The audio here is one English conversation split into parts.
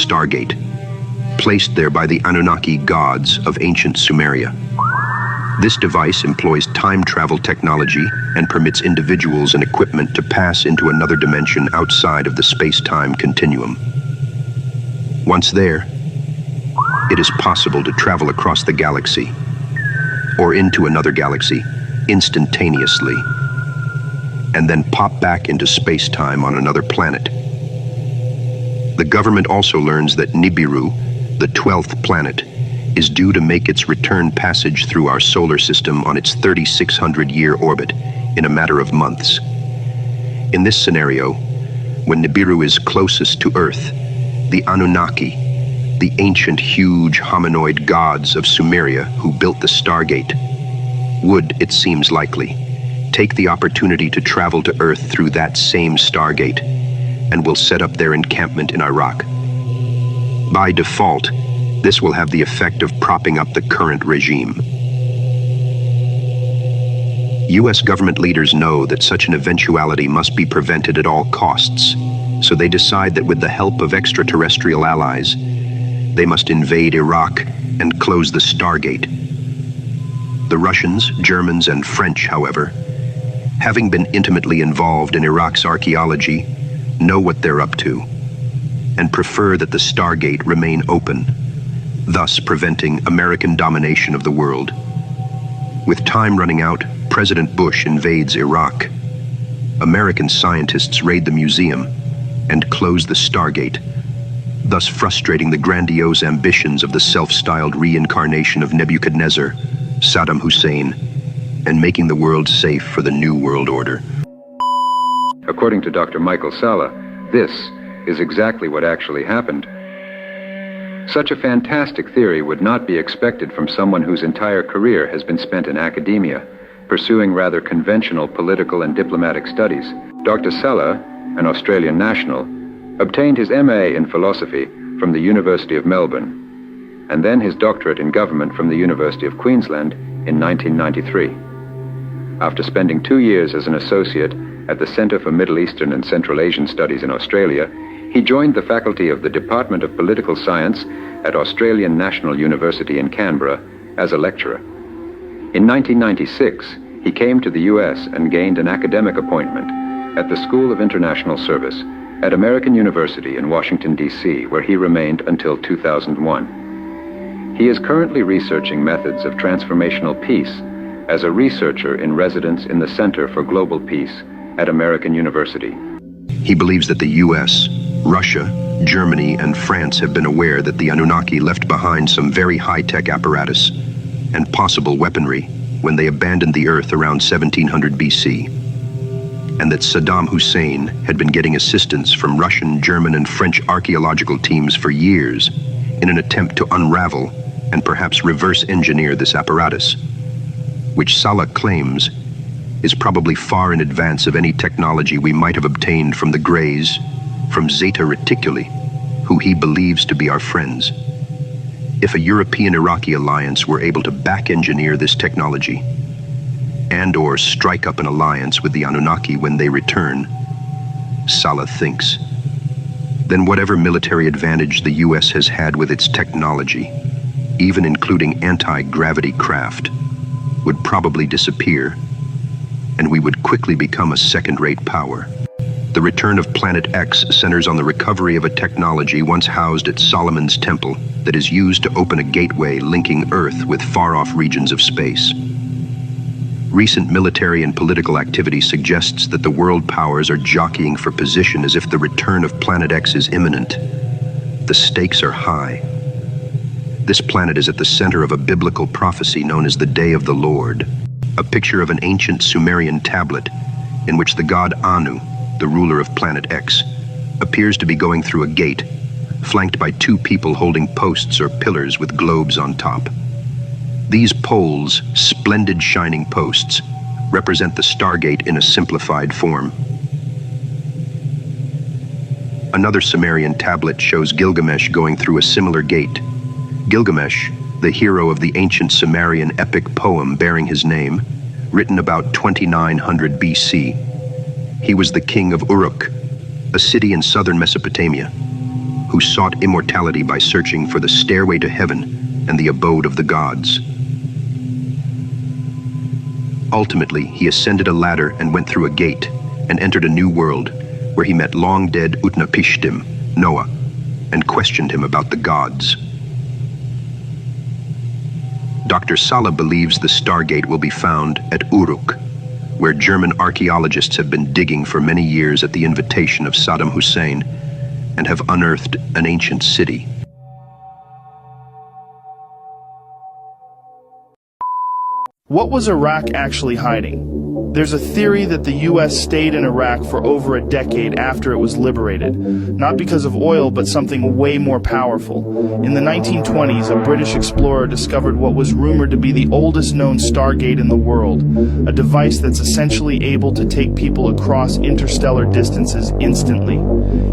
stargate, placed there by the Anunnaki gods of ancient Sumeria. This device employs time travel technology and permits individuals and equipment to pass into another dimension outside of the space-time continuum. Once there, it is possible to travel across the galaxy or into another galaxy instantaneously, and then pop back into space-time on another planet. The government also learns that Nibiru, the 12th planet, is due to make its return passage through our solar system on its 3,600-year orbit in a matter of months. In this scenario, when Nibiru is closest to Earth, the Anunnaki, the ancient huge hominoid gods of Sumeria who built the Stargate, would, it seems likely, take the opportunity to travel to Earth through that same Stargate and will set up their encampment in Iraq. By default, this will have the effect of propping up the current regime. US government leaders know that such an eventuality must be prevented at all costs, so they decide that with the help of extraterrestrial allies, they must invade Iraq and close the Stargate. The Russians, Germans, and French, however, having been intimately involved in Iraq's archaeology, know what they're up to, and prefer that the Stargate remain open, thus preventing American domination of the world. With time running out, President Bush invades Iraq. American scientists raid the museum and close the Stargate, thus frustrating the grandiose ambitions of the self-styled reincarnation of Nebuchadnezzar, Saddam Hussein, and making the world safe for the New World Order. According to Dr. Michael Salla, this is exactly what actually happened. Such a fantastic theory would not be expected from someone whose entire career has been spent in academia, pursuing rather conventional political and diplomatic studies. Dr. Salla, an Australian national, obtained his MA in philosophy from the University of Melbourne, and then his doctorate in government from the University of Queensland in 1993. After spending 2 years as an associate at the Centre for Middle Eastern and Central Asian Studies in Australia, he joined the faculty of the Department of Political Science at Australian National University in Canberra as a lecturer. In 1996, he came to the US and gained an academic appointment at the School of International Service at American University in Washington, D.C., where he remained until 2001. He is currently researching methods of transformational peace as a researcher in residence in the Center for Global Peace at American University. He believes that the US, Russia, Germany, and France have been aware that the Anunnaki left behind some very high-tech apparatus and possible weaponry when they abandoned the Earth around 1700 BC, and that Saddam Hussein had been getting assistance from Russian, German, and French archaeological teams for years in an attempt to unravel and perhaps reverse engineer this apparatus, which Salla claims is probably far in advance of any technology we might have obtained from the Greys, from Zeta Reticuli, who he believes to be our friends. If a European-Iraqi alliance were able to back-engineer this technology and/or strike up an alliance with the Anunnaki when they return, Salla thinks, then whatever military advantage the US has had with its technology, even including anti-gravity craft, would probably disappear, and we would quickly become a second-rate power. The return of Planet X centers on the recovery of a technology once housed at Solomon's Temple that is used to open a gateway linking Earth with far-off regions of space. Recent military and political activity suggests that the world powers are jockeying for position as if the return of Planet X is imminent. The stakes are high. This planet is at the center of a biblical prophecy known as the Day of the Lord, a picture of an ancient Sumerian tablet in which the god Anu, the ruler of Planet X, appears to be going through a gate, flanked by two people holding posts or pillars with globes on top. These poles, splendid shining posts, represent the Stargate in a simplified form. Another Sumerian tablet shows Gilgamesh going through a similar gate. Gilgamesh, the hero of the ancient Sumerian epic poem bearing his name, written about 2900 BC. He was the king of Uruk, a city in southern Mesopotamia. who sought immortality by searching for the stairway to heaven and the abode of the gods. Ultimately, he ascended a ladder and went through a gate and entered a new world where he met long-dead Utnapishtim, Noah, and questioned him about the gods. Dr. Saleh believes the Stargate will be found at Uruk, where German archaeologists have been digging for many years at the invitation of Saddam Hussein and have unearthed an ancient city. What was Iraq actually hiding? There's a theory that the U.S. stayed in Iraq for over a decade after it was liberated, not because of oil, but something way more powerful. In the 1920s, a British explorer discovered what was rumored to be the oldest known Stargate in the world, a device that's essentially able to take people across interstellar distances instantly.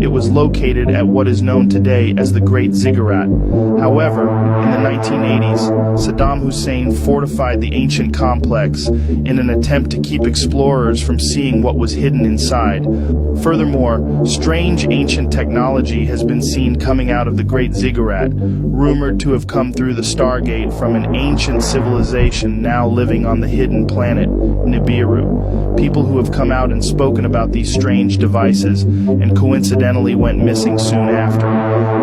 It was located at what is known today as the Great Ziggurat. However, in the 1980s, Saddam Hussein fortified the ancient complex in an attempt to keep explorers from seeing what was hidden inside. Furthermore, strange ancient technology has been seen coming out of the Great Ziggurat, rumored to have come through the Stargate from an ancient civilization now living on the hidden planet Nibiru. People who have come out and spoken about these strange devices and coincidentally went missing soon after,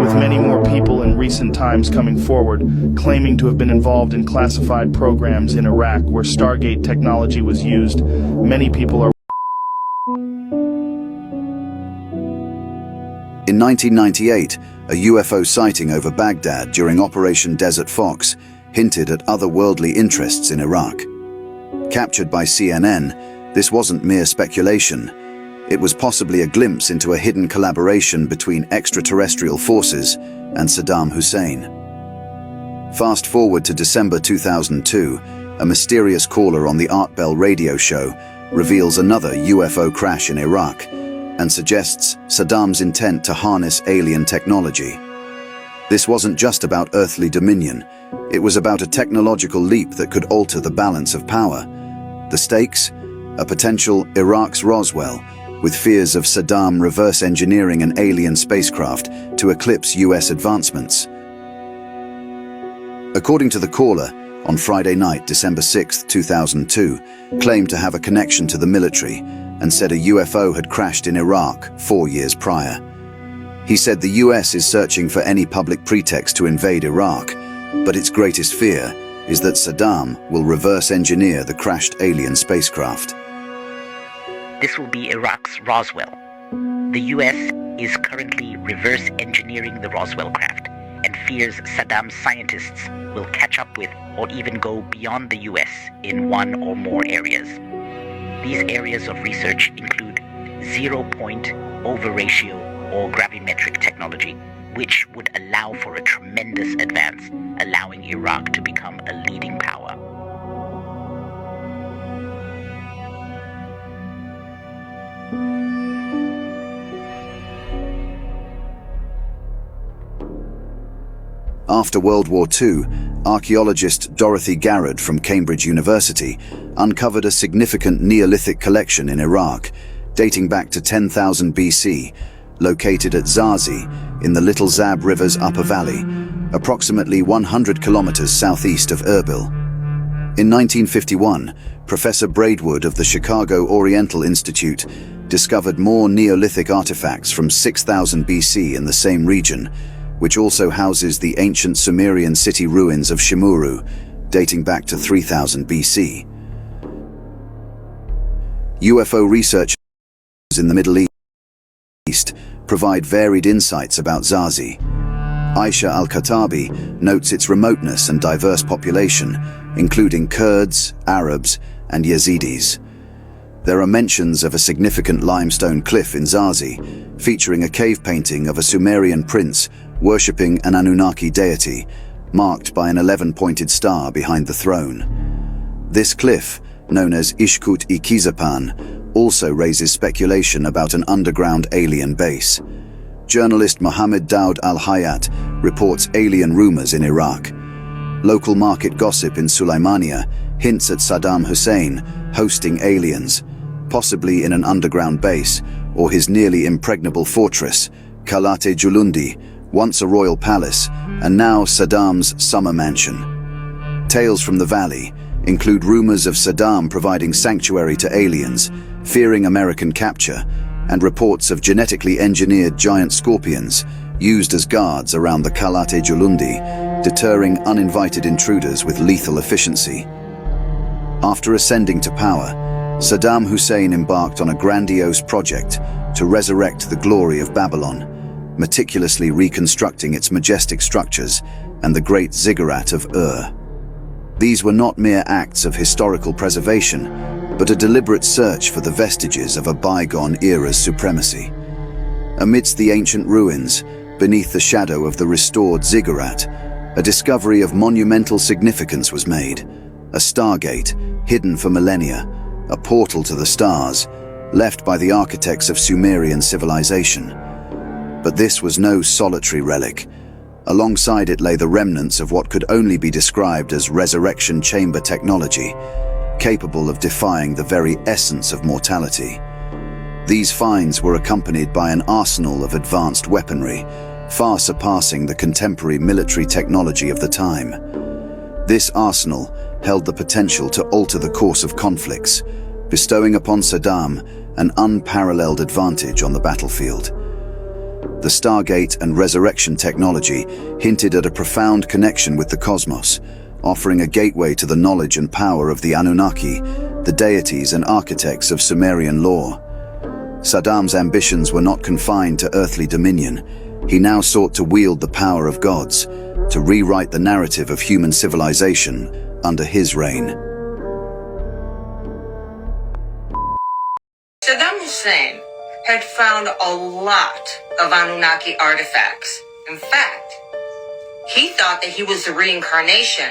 with many more people in recent times coming forward, claiming to have been involved in classified programs in Iraq where Stargate technology was used. Many people are... In 1998, a UFO sighting over Baghdad during Operation Desert Fox hinted at otherworldly interests in Iraq. Captured by CNN, this wasn't mere speculation. It was possibly a glimpse into a hidden collaboration between extraterrestrial forces and Saddam Hussein. Fast forward to December 2002, a mysterious caller on the Art Bell radio show reveals another UFO crash in Iraq and suggests Saddam's intent to harness alien technology. This wasn't just about earthly dominion, it was about a technological leap that could alter the balance of power. The stakes? A potential Iraq's Roswell, with fears of Saddam reverse engineering an alien spacecraft to eclipse US advancements. According to the caller, on Friday night, December 6, 2002, claimed to have a connection to the military and said a UFO had crashed in Iraq 4 years prior. He said the US is searching for any public pretext to invade Iraq, but its greatest fear is that Saddam will reverse engineer the crashed alien spacecraft. This will be Iraq's Roswell. The US is currently reverse engineering the Roswell craft and fears Saddam's scientists will catch up with or even go beyond the US in one or more areas. These areas of research include zero-point, over-ratio, or gravimetric technology, which would allow for a tremendous advance, allowing Iraq to become a leading power. After World War II, archaeologist Dorothy Garrod from Cambridge University uncovered a significant Neolithic collection in Iraq, dating back to 10,000 BC, located at Zazi in the Little Zab River's upper valley, approximately 100 kilometers southeast of Erbil. In 1951, Professor Braidwood of the Chicago Oriental Institute discovered more Neolithic artifacts from 6000 BC in the same region, which also houses the ancient Sumerian city ruins of Shimuru, dating back to 3000 BC. UFO researchers in the Middle East provide varied insights about Zazi. Aisha Al-Khattabi notes its remoteness and diverse population, including Kurds, Arabs, and Yazidis. There are mentions of a significant limestone cliff in Zazi, featuring a cave painting of a Sumerian prince worshipping an Anunnaki deity, marked by an 11-pointed star behind the throne. This cliff, known as Ishkut Ikizapan, also raises speculation about an underground alien base. Journalist Mohammed Daoud Al-Hayat reports alien rumors in Iraq. Local market gossip in Sulaimania hints at Saddam Hussein hosting aliens, possibly in an underground base or his nearly impregnable fortress, Kalate Julundi, once a royal palace, and now Saddam's summer mansion. Tales from the valley include rumors of Saddam providing sanctuary to aliens, fearing American capture, and reports of genetically engineered giant scorpions used as guards around the Kalate Julundi, deterring uninvited intruders with lethal efficiency. After ascending to power, Saddam Hussein embarked on a grandiose project to resurrect the glory of Babylon, meticulously reconstructing its majestic structures and the great ziggurat of Ur. These were not mere acts of historical preservation, but a deliberate search for the vestiges of a bygone era's supremacy. Amidst the ancient ruins, beneath the shadow of the restored ziggurat, a discovery of monumental significance was made. A stargate, hidden for millennia, a portal to the stars, left by the architects of Sumerian civilization. But this was no solitary relic. Alongside it lay the remnants of what could only be described as resurrection chamber technology, capable of defying the very essence of mortality. These finds were accompanied by an arsenal of advanced weaponry, far surpassing the contemporary military technology of the time. This arsenal held the potential to alter the course of conflicts, bestowing upon Saddam an unparalleled advantage on the battlefield. The Stargate and resurrection technology hinted at a profound connection with the cosmos, offering a gateway to the knowledge and power of the Anunnaki, the deities and architects of Sumerian lore. Saddam's ambitions were not confined to earthly dominion. He now sought to wield the power of gods, to rewrite the narrative of human civilization under his reign. Saddam Hussein had found a lot of Anunnaki artifacts. In fact, he thought that he was the reincarnation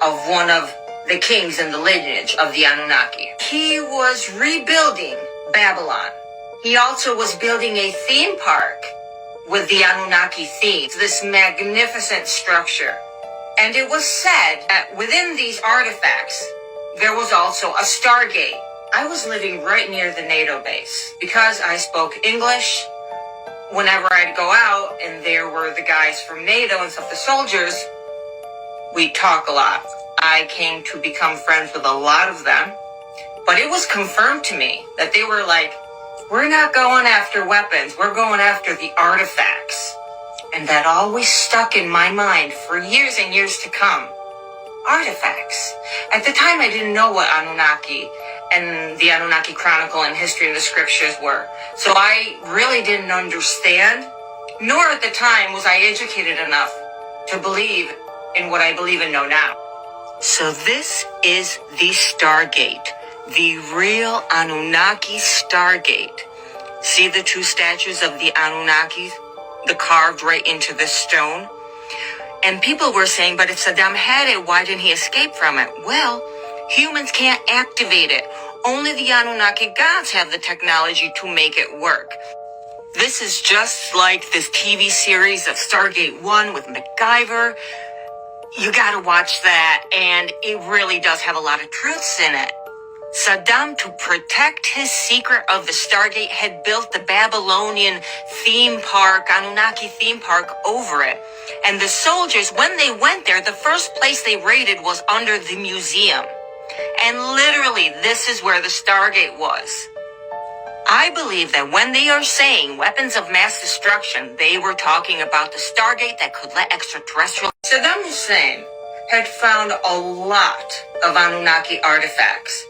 of one of the kings in the lineage of the Anunnaki. He was rebuilding Babylon. He also was building a theme park with the Anunnaki theme, this magnificent structure. And it was said that within these artifacts, there was also a Stargate. I was living right near the NATO base. Because I spoke English, whenever I'd go out and there were the guys from NATO and stuff, the soldiers, we'd talk a lot. I came to become friends with a lot of them. But it was confirmed to me that they were like, we're not going after weapons, we're going after the artifacts. And that always stuck in my mind for years and years to come. Artifacts. At the time, I didn't know what Anunnaki and the Anunnaki Chronicle and history and the scriptures were. So I really didn't understand, nor at the time was I educated enough to believe in what I believe and know now. So this is the Stargate, the real Anunnaki Stargate. See the two statues of the Anunnakis, the carved right into the stone? And people were saying, but if Saddam had it, why didn't he escape from it? Well, humans can't activate it. Only the Anunnaki gods have the technology to make it work. This is just like this TV series of Stargate 1 with MacGyver. You gotta watch that, and it really does have a lot of truths in it. Saddam, to protect his secret of the Stargate, had built the Babylonian theme park, Anunnaki theme park, over it. And the soldiers, when they went there, the first place they raided was under the museum. And literally, this is where the Stargate was. I believe that when they are saying weapons of mass destruction, they were talking about the Stargate that could let extraterrestrial... Saddam Hussein had found a lot of Anunnaki artifacts.